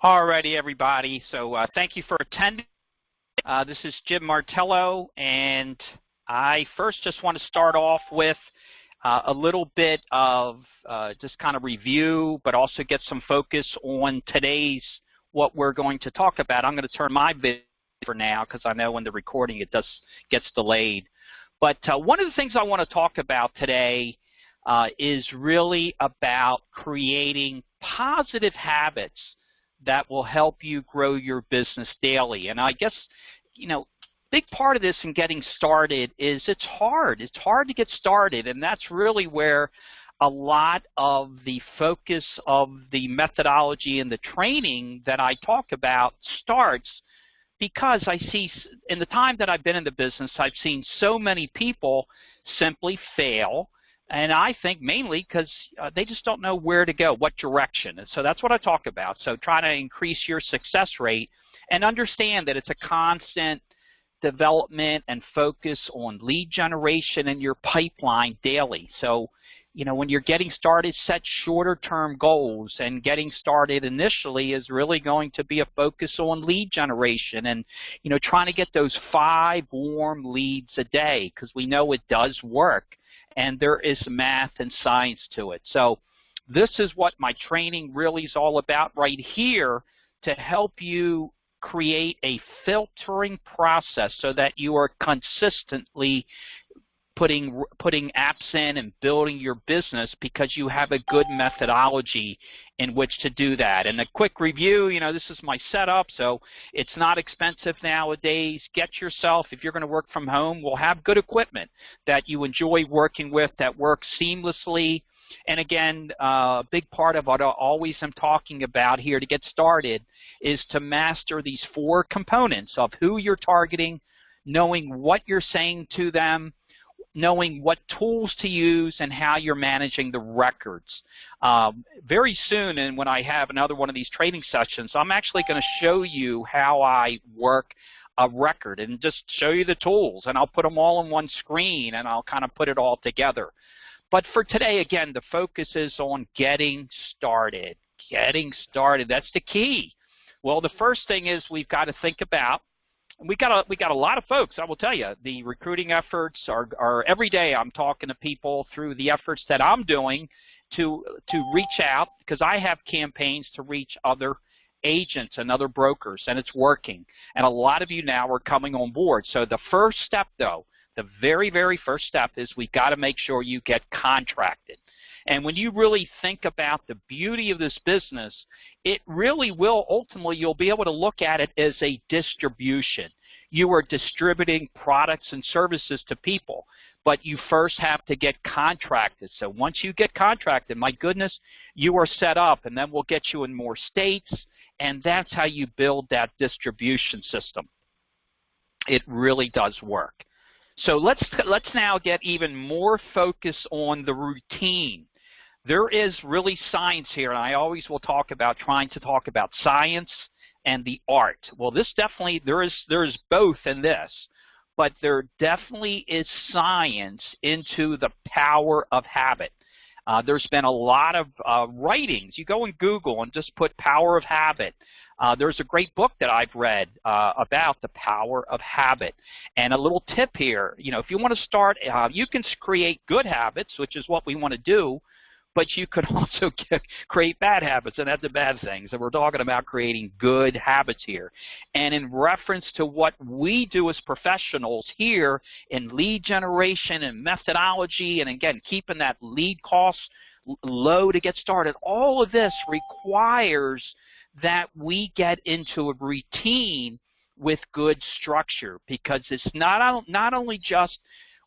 Alrighty, everybody. So thank you for attending. This is Jim Martello, and I first just want to start off with a little bit of just kind of review, but also get some focus on today's what we're going to talk about. I'm going to turn my video for now because I know when the recording it gets delayed. But one of the things I want to talk about today is really about creating positive habits that will help you grow your business daily. And I guess, big part of this in getting started is it's hard. It's hard to get started, and that's really where a lot of the focus of the methodology and the training that I talk about starts, because I see in the time that I've been in the business, I've seen so many people simply fail. And I think mainly because they just don't know where to go, what direction. And so that's what I talk about. So try to increase your success rate and understand that it's a constant development and focus on lead generation in your pipeline daily. So, when you're getting started, set shorter-term goals. And getting started initially is really going to be a focus on lead generation and, trying to get those 5 warm leads a day, because we know it does work. And there is math and science to it. So this is what my training really is all about right here, to help you create a filtering process so that you are consistently putting apps in and building your business, because you have a good methodology in which to do that. And a quick review, this is my setup, so it's not expensive nowadays. Get yourself, if you're going to work from home, we'll have good equipment that you enjoy working with, that works seamlessly. And again, a big part of what I always am talking about here to get started is to master these 4 components of who you're targeting, knowing what you're saying to them, knowing what tools to use, and how you're managing the records. Very soon, and when I have another one of these training sessions, I'm actually going to show you how I work a record and just show you the tools, and I'll put them all on one screen and I'll kind of put it all together. But for today, again, the focus is on getting started. Getting started, that's the key. Well, the first thing is we've got to think about, we got a lot of folks, I will tell you, the recruiting efforts are every day I'm talking to people through the efforts that I'm doing to reach out, because I have campaigns to reach other agents and other brokers, and it's working. And a lot of you now are coming on board. So the first step, though, the very, very first step is we've got to make sure you get contracted. And when you really think about the beauty of this business, it really will ultimately, you'll be able to look at it as a distribution. You are distributing products and services to people, but you first have to get contracted. So once you get contracted, my goodness, you are set up, and then we'll get you in more states, and that's how you build that distribution system. It really does work. So let's now get even more focus on the routine. There is really science here, and I always will talk about trying to talk about science and the art. Well, this definitely, there is both in this, but there definitely is science into the power of habit. There's been a lot of writings. You go in Google and just put power of habit. There's a great book that I've read about the power of habit. And a little tip here, if you want to start, you can create good habits, which is what we want to do, but you could also create bad habits, and that's a bad thing. So we're talking about creating good habits here. And in reference to what we do as professionals here in lead generation and methodology, and again, keeping that lead cost low to get started, all of this requires that we get into a routine with good structure, because it's not only just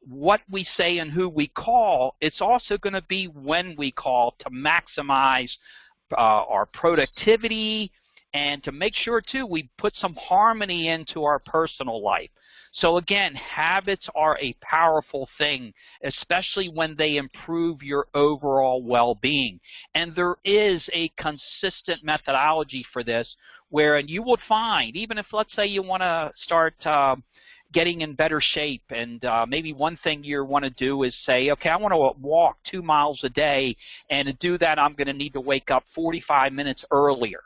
what we say and who we call, it's also going to be when we call, to maximize our productivity, and to make sure, too, we put some harmony into our personal life. So again, habits are a powerful thing, especially when they improve your overall well-being. And there is a consistent methodology for this, where, and you will find, even if, let's say, you want to start getting in better shape, and maybe one thing you want to do is say, okay, I want to walk 2 miles a day, and to do that I'm going to need to wake up 45 minutes earlier.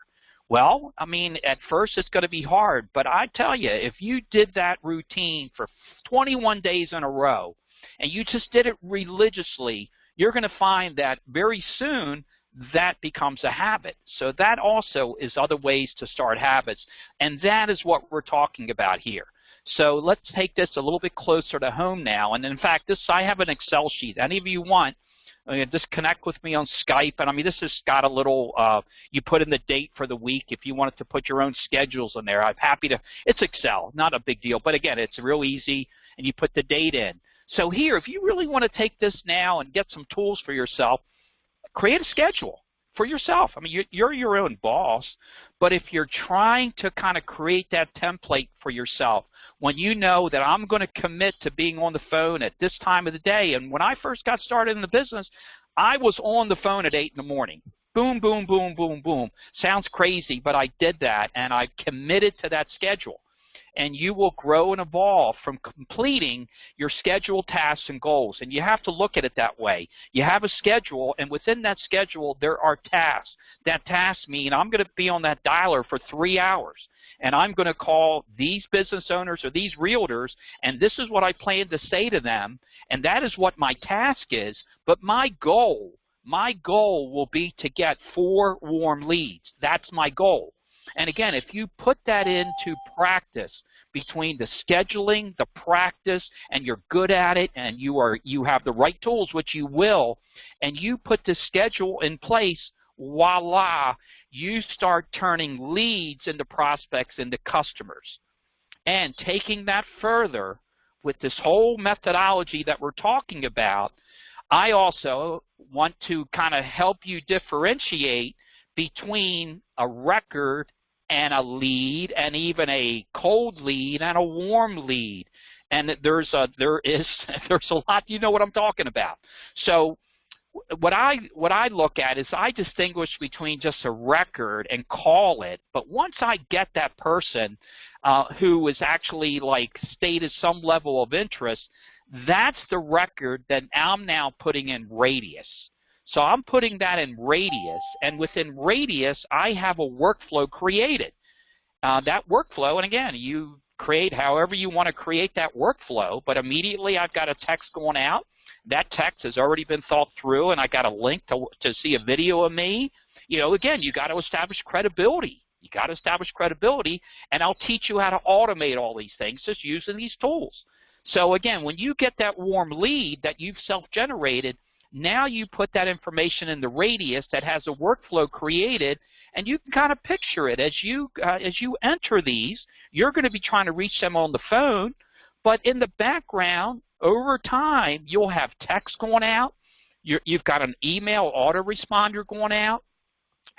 Well, I mean, at first it's going to be hard, but I tell you, if you did that routine for 21 days in a row and you just did it religiously, you're going to find that very soon that becomes a habit. So that also is other ways to start habits, and that is what we're talking about here. So let's take this a little bit closer to home now. And in fact, I have an Excel sheet. Any of you want, just connect with me on Skype. And I mean, this has got a little, you put in the date for the week if you wanted to put your own schedules in there. I'm happy to, it's Excel, not a big deal. But again, it's real easy, and you put the date in. So here, if you really want to take this now and get some tools for yourself, create a schedule for yourself. I mean, you're your own boss, but if you're trying to kind of create that template for yourself, when you know that I'm going to commit to being on the phone at this time of the day, and when I first got started in the business, I was on the phone at 8 in the morning. Boom, boom, boom, boom, boom. Sounds crazy, but I did that, and I committed to that schedule. And you will grow and evolve from completing your scheduled tasks and goals. And you have to look at it that way. You have a schedule, and within that schedule, there are tasks. That tasks mean I'm going to be on that dialer for 3 hours, and I'm going to call these business owners or these realtors, and this is what I plan to say to them, and that is what my task is. But my goal will be to get 4 warm leads. That's my goal. And again, if you put that into practice between the scheduling, the practice, and you're good at it, and you have the right tools, which you will, and you put the schedule in place, voila, you start turning leads into prospects, into customers. And taking that further with this whole methodology that we're talking about, I also want to kind of help you differentiate between a record and a lead, and even a cold lead and a warm lead. And there's a lot, you know what I'm talking about. So what I look at is I distinguish between just a record and call it, but once I get that person who is actually like stated some level of interest, that's the record that I'm now putting in radius. So I'm putting that in radius, and within radius, I have a workflow created. That workflow, and again, you create however you want to create that workflow, but immediately I've got a text going out. That text has already been thought through, and I got a link to see a video of me. You know, again, you got to establish credibility. You got to establish credibility, and I'll teach you how to automate all these things just using these tools. So again, when you get that warm lead that you've self-generated, now you put that information in the radius that has a workflow created, and you can kind of picture it as you enter these. You're going to be trying to reach them on the phone, but in the background, over time, you'll have text going out. You've got an email autoresponder going out.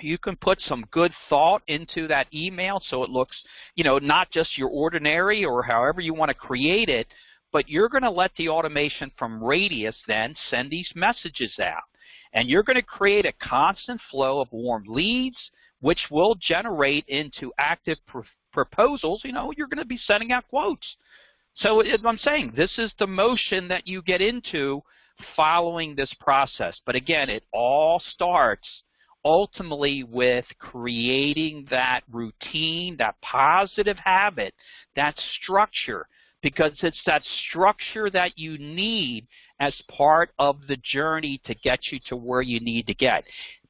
You can put some good thought into that email so it looks, you know, not just your ordinary or however you want to create it, but you're going to let the automation from Radius then send these messages out. And you're going to create a constant flow of warm leads, which will generate into active proposals. You know, you're going to be sending out quotes. So I'm saying this is the motion that you get into following this process. But again, it all starts ultimately with creating that routine, that positive habit, that structure, because it's that structure that you need as part of the journey to get you to where you need to get.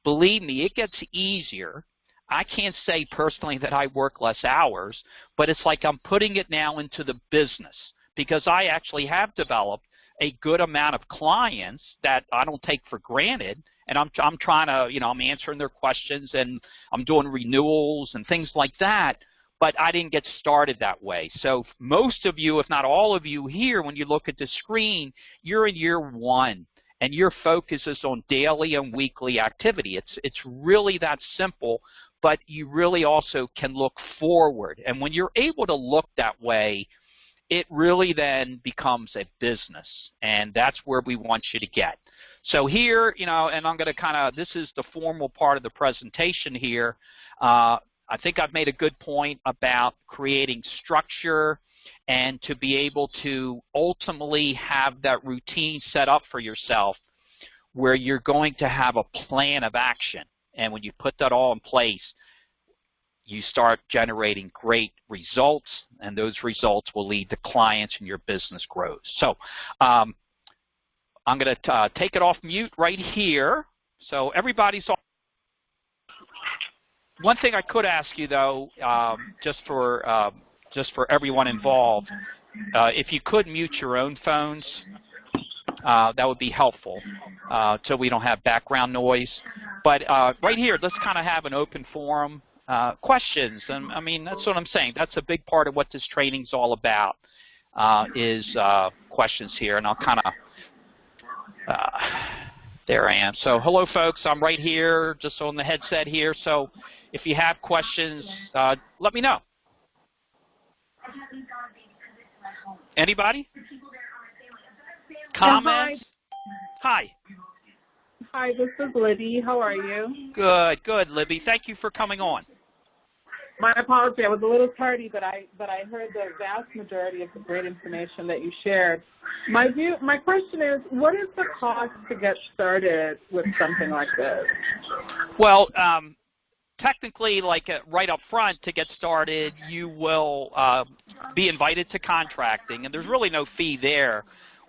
Believe me, it gets easier. I can't say personally that I work less hours, but it's like I'm putting it now into the business because I actually have developed a good amount of clients that I don't take for granted, and I'm trying to, you know, I'm answering their questions and I'm doing renewals and things like that. But I didn't get started that way. So most of you, if not all of you here, when you look at the screen, you're in year 1, and your focus is on daily and weekly activity. It's really that simple, but you really also can look forward. And when you're able to look that way, it really then becomes a business, and that's where we want you to get. So here, you know, and I'm going to kind of, this is the formal part of the presentation here. I think I've made a good point about creating structure and to be able to ultimately have that routine set up for yourself where you're going to have a plan of action. And when you put that all in place, you start generating great results, and those results will lead to clients and your business grows. So I'm going to take it off mute right here. So everybody's off. One thing I could ask you, though, just for everyone involved, if you could mute your own phones, that would be helpful, so we don't have background noise. But right here, let's kind of have an open forum. Questions, and I mean, that's what I'm saying. That's a big part of what this training's all about, is questions here. And I'll kind of, there I am. So hello, folks. I'm right here, just on the headset here. So if you have questions, let me know. Anybody? Comments? Hi. Hi, this is Libby. How are you? Good, good, Libby. Thank you for coming on. My apology. I was a little tardy, but I heard the vast majority of the great information that you shared. My question is, what is the cost to get started with something like this? Well, technically, like right up front to get started, you will be invited to contracting, and there's really no fee there.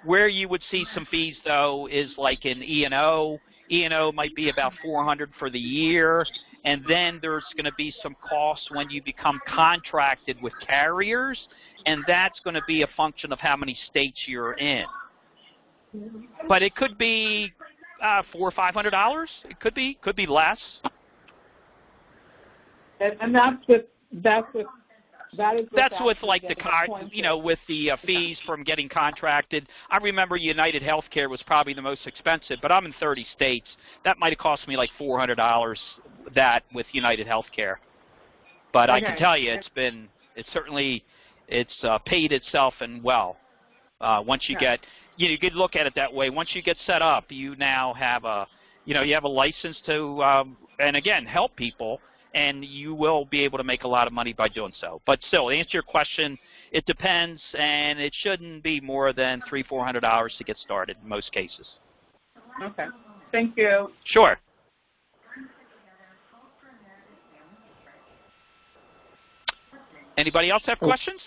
Where you would see some fees, though, is like in E&O. E&O might be about $400 for the year, and then there's going to be some costs when you become contracted with carriers, and that's going to be a function of how many states you're in. But it could be $400 or $500. It could be less. And that's with like the card, you know, with the fees from getting contracted. I remember United Healthcare was probably the most expensive, but I'm in 30 states. That might have cost me like $400. That with United Healthcare, but okay. I can tell you, it's paid itself and well. Once you get, you could look at it that way. Once you get set up, you now have you have a license to, and again, help people. And you will be able to make a lot of money by doing so. But still, to answer your question, it depends, and it shouldn't be more than $300-400 to get started in most cases. Okay. Thank you. Sure. Anybody else have questions?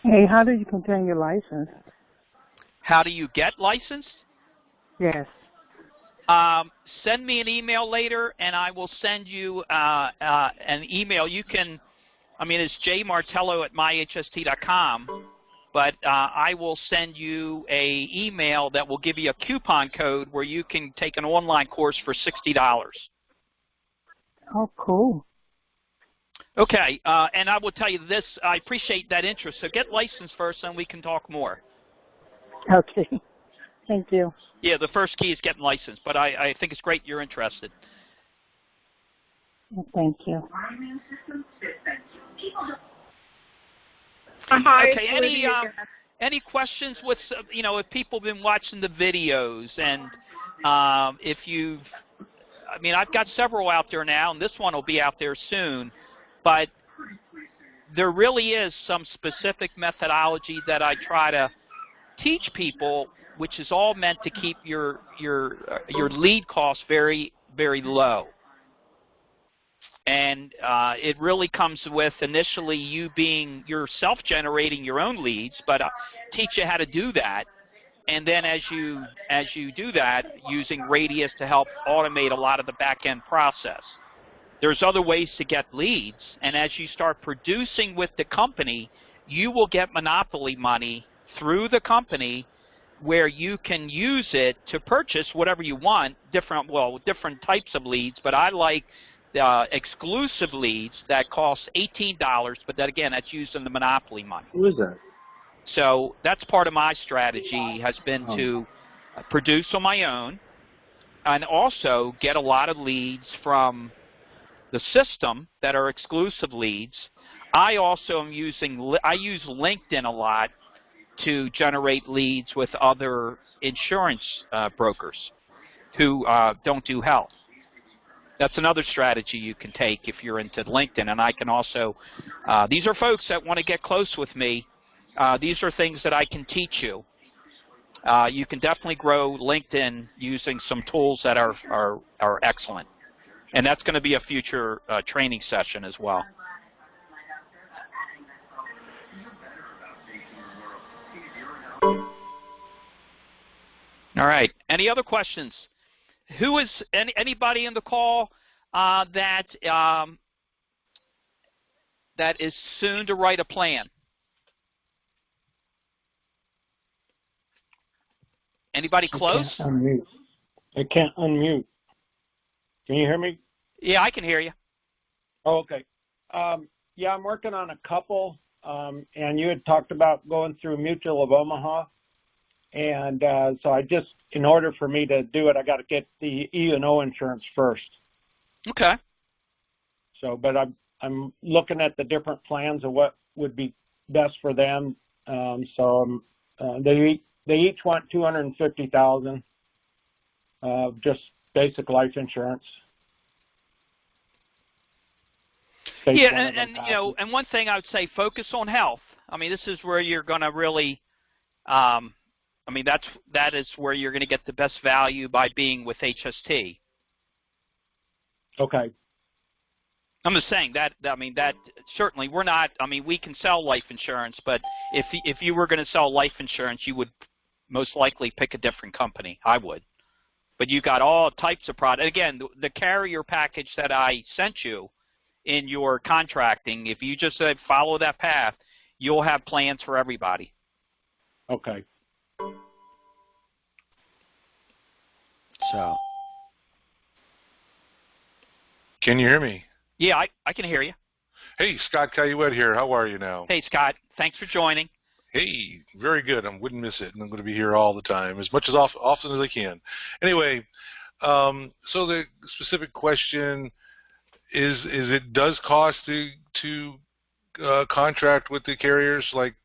Hey, how do you obtain your license? How do you get licensed? Yes. Send me an email later, and I will send you an email. You can, it's jmartello@myhst.com, but I will send you a email that will give you a coupon code where you can take an online course for $60. Oh, cool. Okay, and I will tell you this. I appreciate that interest. So get licensed first, and we can talk more. Okay. Thank you. Yeah, the first key is getting licensed, but I think it's great you're interested. Thank you. Hi, okay, any questions with, if people have been watching the videos, and if you've, I've got several out there now, and this one will be out there soon, but there really is some specific methodology that I try to teach people, which is all meant to keep your lead costs very, very low. And it really comes with initially you're self-generating your own leads, but teach you how to do that. And then as you do that, using Radius to help automate a lot of the back-end process. There's other ways to get leads, and as you start producing with the company, you will get monopoly money through the company, where you can use it to purchase whatever you want, different types of leads, but I like exclusive leads that cost $18, but that again, that's using the monopoly money. Who is that? So that's part of my strategy, has been to produce on my own and also get a lot of leads from the system that are exclusive leads. I also use LinkedIn a lot to generate leads with other insurance brokers who don't do health. That's another strategy you can take if you're into LinkedIn. And I can also, these are folks that want to get close with me. These are things that I can teach you. you can definitely grow LinkedIn using some tools that are excellent. And that's going to be a future training session as well. All right. Any other questions? Who is anybody in the call that is soon to write a plan? Anybody close? I can't unmute. I can't unmute. Can you hear me? Yeah, I can hear you. Oh, okay. Yeah, I'm working on a couple, and you had talked about going through Mutual of Omaha. And so I just, in order for me to do it, I got to get the E&O insurance first. Okay. So, but I'm looking at the different plans of what would be best for them. So they each want $250,000 just basic life insurance. Yeah, and you know, and one thing I would say, focus on health. I mean, this is where you're going to really. I mean, that is where you're going to get the best value by being with HST. Okay. I'm just saying that. I mean, that certainly we're not. I mean, we can sell life insurance, but if you were going to sell life insurance, you would most likely pick a different company. I would. But you got all types of product. Again, the carrier package that I sent you in your contracting, if you just follow that path, you'll have plans for everybody. Okay. So. Can you hear me? Yeah, I can hear you. Hey, Scott Caillouette here. How are you now? Hey, Scott. Thanks for joining. Hey, very good. I wouldn't miss it, and I'm going to be here all the time, as much as often as I can. Anyway, so the specific question is it does cost to contract with the carriers like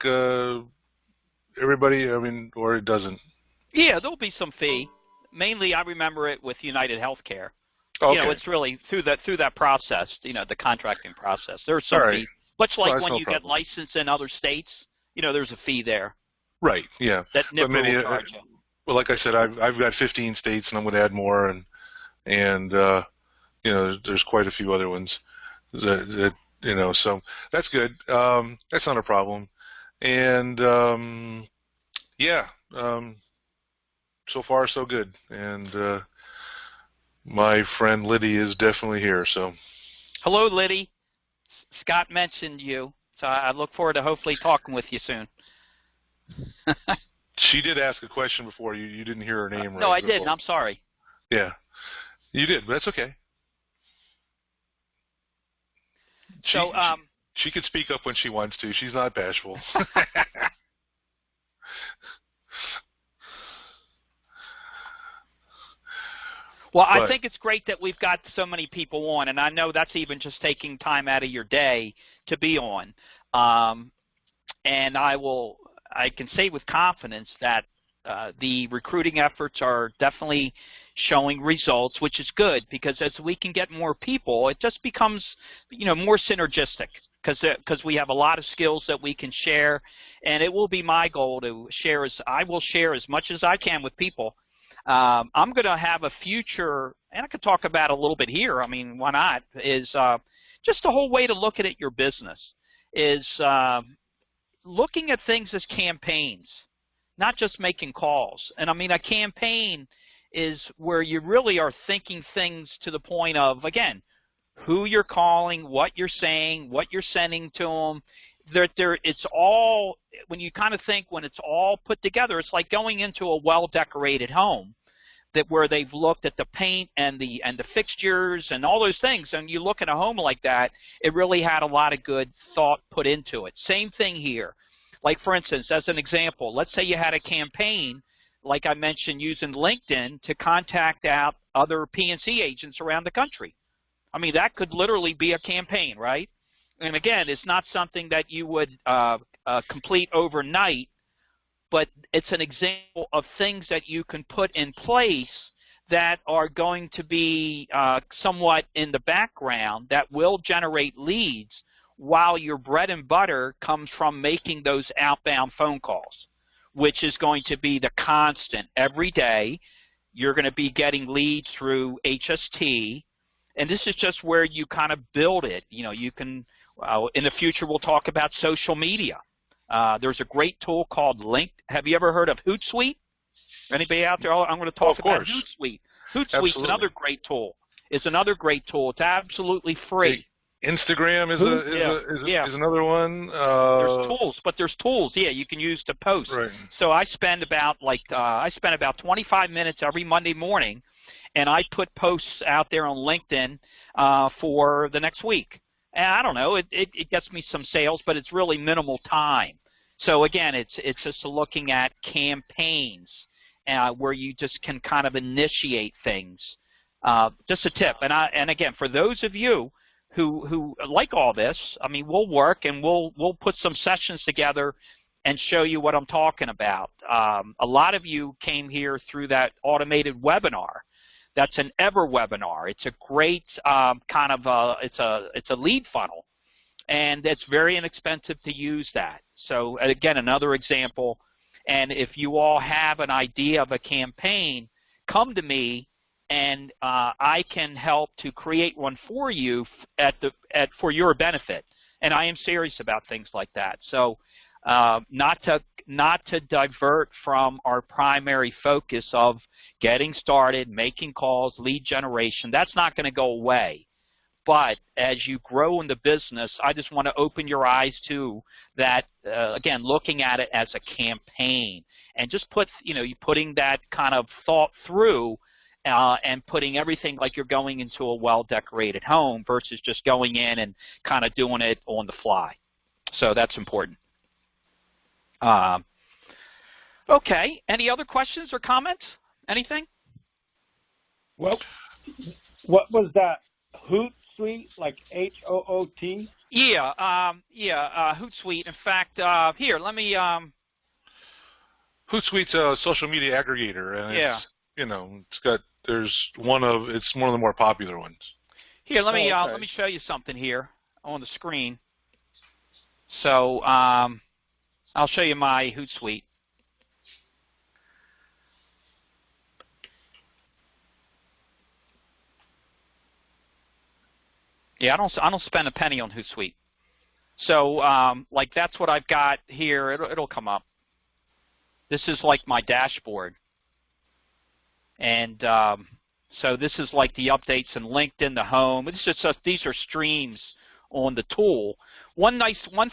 everybody? I mean, or it doesn't? Yeah, there'll be some fee. Mainly, I remember it with United Healthcare. Okay. You know, it's really through that process. You know, the contracting process. There's some fee, much like when you get licensed in other states. You know, there's a fee there. Right. Yeah. That NIPR will charge you. Well, like I said, I've got 15 states, and I'm going to add more, and you know, there's quite a few other ones that you know, so that's good. That's not a problem, and yeah, so far so good, and my friend Liddy is definitely here. So, hello, Liddy. Scott mentioned you, so I look forward to hopefully talking with you soon. She did ask a question before. You didn't hear her name right. No, I didn't. I'm sorry. Yeah, you did, but that's okay. So she could speak up when she wants to. She's not bashful. Well, I think it's great that we've got so many people on, and I know that's even just taking time out of your day to be on. And I can say with confidence that the recruiting efforts are definitely showing results, which is good, because as we can get more people, it just becomes, you know, more synergistic, because we have a lot of skills that we can share, and it will be my goal to share I will share as much as I can with people. I'm going to have a future, and I could talk about a little bit here. I mean, why not? Is just the whole way to look at it, your business is looking at things as campaigns, not just making calls. And I mean, a campaign is where you really are thinking things to the point of, again, who you're calling, what you're saying, what you're sending to them. It's all, when you kind of think, when it's all put together, it's like going into a well-decorated home where they've looked at the paint and the fixtures and all those things, and you look at a home like that, it really had a lot of good thought put into it. Same thing here. Like, for instance, as an example, let's say you had a campaign, like I mentioned, using LinkedIn to contact out other P&C agents around the country. I mean, that could literally be a campaign, right? And again, it's not something that you would complete overnight, but it's an example of things that you can put in place that are going to be somewhat in the background that will generate leads while your bread and butter comes from making those outbound phone calls. which is going to be the constant. Every day you're going to be getting leads through HST, and this is just where you kind of build it. You know, you can, in the future we'll talk about social media. There's a great tool called Link. Have you ever heard of Hootsuite? Anybody out there? I'm going to talk about Hootsuite. Hootsuite's another great tool. It's another great tool. It's absolutely free. Instagram is another one. There's tools, but there's tools. Yeah, you can use to post. Right. So I spend about 25 minutes every Monday morning, and I put posts out there on LinkedIn for the next week. And I don't know, it gets me some sales, but it's really minimal time. So again, it's just looking at campaigns where you just can kind of initiate things. Just a tip. And again, for those of you who like all this, I mean, we'll work and we'll put some sessions together and show you what I'm talking about. A lot of you came here through that automated webinar. That's an Ever webinar. It's a great it's a lead funnel, and it's very inexpensive to use that. So again, another example. And if you all have an idea of a campaign, come to me, and I can help to create one for you for your benefit. And I am serious about things like that. So not to divert from our primary focus of getting started, making calls, lead generation. That's not going to go away. But as you grow in the business, I just want to open your eyes to that, again, looking at it as a campaign, and just putting that kind of thought through and putting everything like you're going into a well-decorated home versus just going in and kind of doing it on the fly. So that's important. Okay, any other questions or comments? Anything? Well, what was that? Hootsuite, like H-O-O-T? Yeah, Hootsuite. In fact, here, let me. Hootsuite's a social media aggregator, and it's one of the more popular ones. Here, let me show you something here on the screen. So I'll show you my Hootsuite. Yeah, I don't spend a penny on Hootsuite. So like that's what I've got here. It'll come up. This is like my dashboard. And so this is like the updates in LinkedIn, the home. These are streams on the tool. One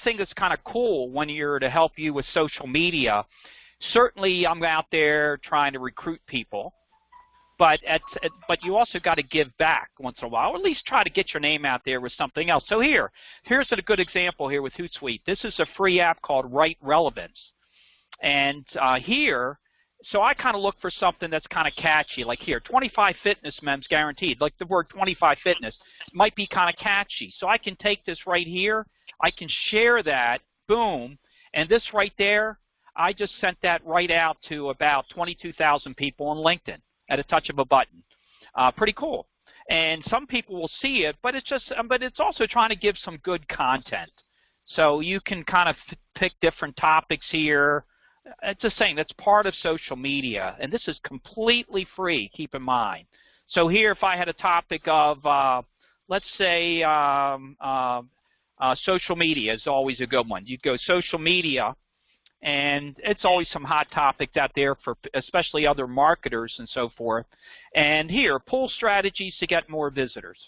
thing that's kind of cool when you're to help you with social media, certainly I'm out there trying to recruit people. But you also got to give back once in a while, or at least try to get your name out there with something else. So here's a good example here with Hootsuite. This is a free app called Right Relevance. And so I kind of look for something that's kind of catchy, like here, 25 fitness mems guaranteed. Like the word 25 fitness might be kind of catchy. So I can take this right here, I can share that, boom, and this right there, I just sent that right out to about 22,000 people on LinkedIn at a touch of a button. Pretty cool. And some people will see it, but it's also trying to give some good content. So you can kind of pick different topics here. It's just saying that's part of social media, and this is completely free, keep in mind. So here, if I had a topic of, let's say, social media is always a good one. You'd go social media, and it's always some hot topics out there for especially other marketers and so forth. And here, pull strategies to get more visitors.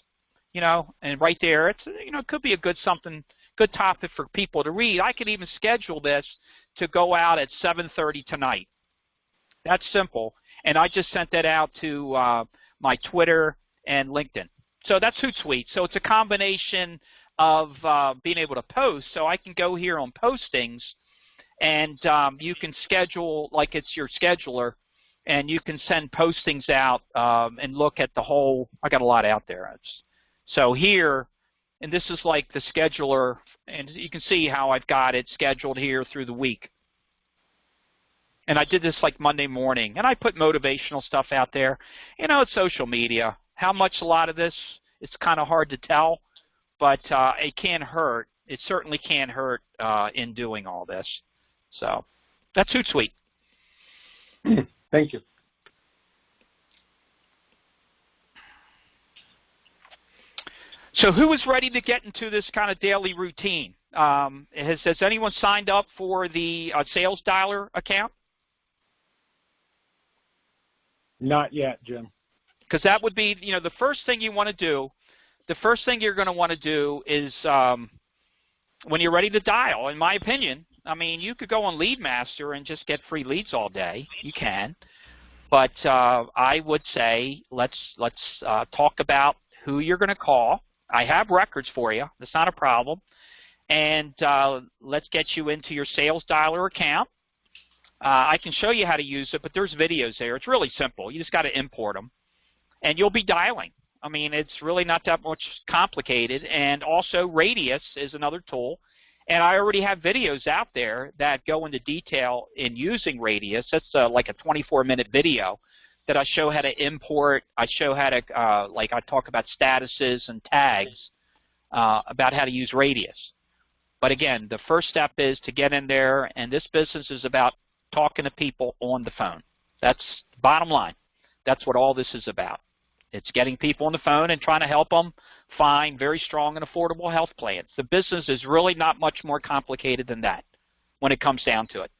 And right there, it could be a good topic for people to read. I could even schedule this to go out at 7:30 tonight. That's simple. And I just sent that out to my Twitter and LinkedIn. So that's Hootsuite. So it's a combination of being able to post. So I can go here on postings, and you can schedule like it's your scheduler, and you can send postings out and look at the whole. I got a lot out there. So here, and this is like the scheduler, and you can see how I've got it scheduled here through the week. And I did this like Monday morning, and I put motivational stuff out there. It's social media. How much a lot of this, it's kind of hard to tell, but it can't hurt. It certainly can't hurt in doing all this. So that's Hootsuite. Thank you. So who is ready to get into this kind of daily routine? Has anyone signed up for the sales dialer account? Not yet, Jim. Because that would be, the first thing you want to do, the first thing you're going to want to do is when you're ready to dial, in my opinion, I mean, you could go on LeadMaster and just get free leads all day. You can. But I would say let's talk about who you're going to call. I have records for you. That's not a problem. And let's get you into your sales dialer account. I can show you how to use it, but there's videos there. It's really simple. You just got to import them. And you'll be dialing. I mean, it's really not that much complicated. And also Radius is another tool. And I already have videos out there that go into detail in using Radius. That's like a 24-minute video that I show how to import. I show how to, I talk about statuses and tags about how to use Radius. But again, the first step is to get in there, and this business is about talking to people on the phone. That's the bottom line. That's what all this is about. It's getting people on the phone and trying to help them find very strong and affordable health plans. The business is really not much more complicated than that when it comes down to it.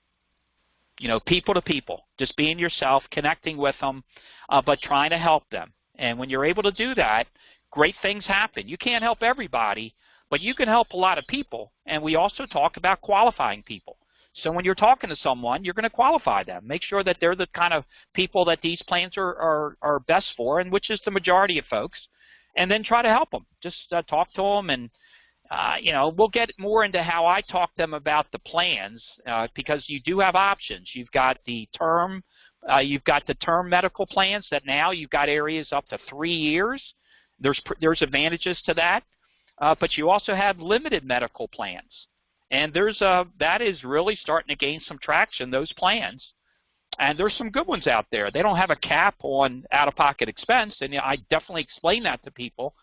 People to people, just being yourself, connecting with them, but trying to help them. And when you're able to do that, great things happen. You can't help everybody, but you can help a lot of people. And we also talk about qualifying people. So when you're talking to someone, you're going to qualify them. Make sure that they're the kind of people that these plans are best for, and which is the majority of folks, and then try to help them. Just talk to them, and we'll get more into how I talk to them about the plans because you do have options. You've got the term medical plans that now you've got areas up to 3 years. There's advantages to that, but you also have limited medical plans. And that is really starting to gain some traction, those plans. And there's some good ones out there. They don't have a cap on out-of-pocket expense, and I definitely explain that to people.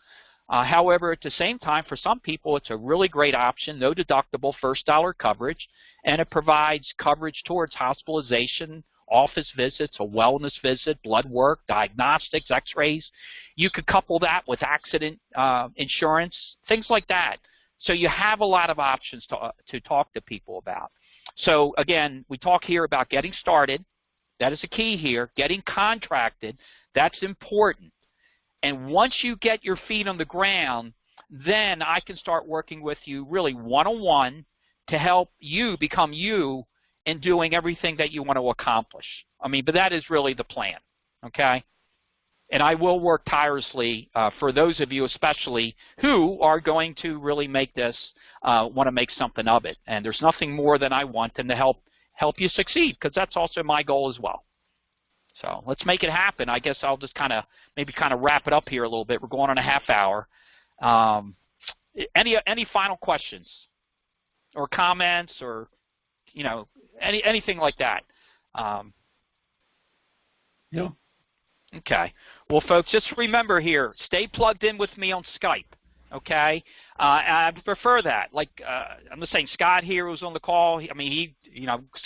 However, at the same time, for some people, it's a really great option, no deductible first dollar coverage, and it provides coverage towards hospitalization, office visits, a wellness visit, blood work, diagnostics, x-rays. You could couple that with accident insurance, things like that. So you have a lot of options to talk to people about. So again, we talk here about getting started. That is the key here. Getting contracted, that's important. And once you get your feet on the ground, then I can start working with you really one-on-one to help you become you in doing everything that you want to accomplish. But that is really the plan, okay? And I will work tirelessly for those of you especially who are going to really make this, want to make something of it. And there's nothing more than I want than to help you succeed, because that's also my goal as well. So let's make it happen. I guess I'll just maybe wrap it up here a little bit. We're going on a half hour. Any final questions or comments or, anything like that? No. Okay. Well, folks, just remember here, stay plugged in with me on Skype, okay? I prefer that. I'm just saying, Scott here was on the call. He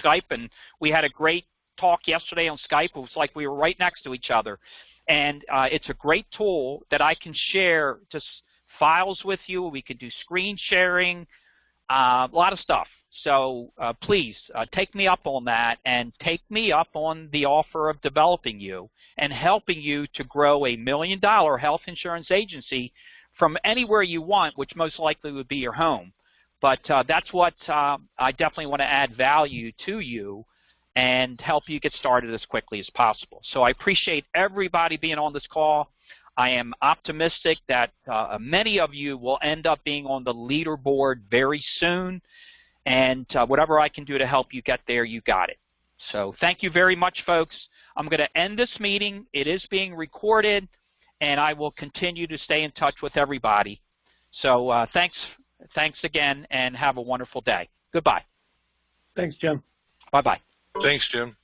Skype, and we had a great talk yesterday on Skype. It was like we were right next to each other. And it's a great tool that I can share just files with you. We can do screen sharing, a lot of stuff. So please take me up on that, and take me up on the offer of developing you and helping you to grow $1 million health insurance agency from anywhere you want, which most likely would be your home. But that's what I definitely want to add value to you and help you get started as quickly as possible. So I appreciate everybody being on this call. I am optimistic that many of you will end up being on the leaderboard very soon. And whatever I can do to help you get there, you got it. So thank you very much, folks. I'm going to end this meeting. It is being recorded, and I will continue to stay in touch with everybody. So thanks again, and have a wonderful day. Goodbye. Thanks, Jim. Bye-bye. Thanks, Jim.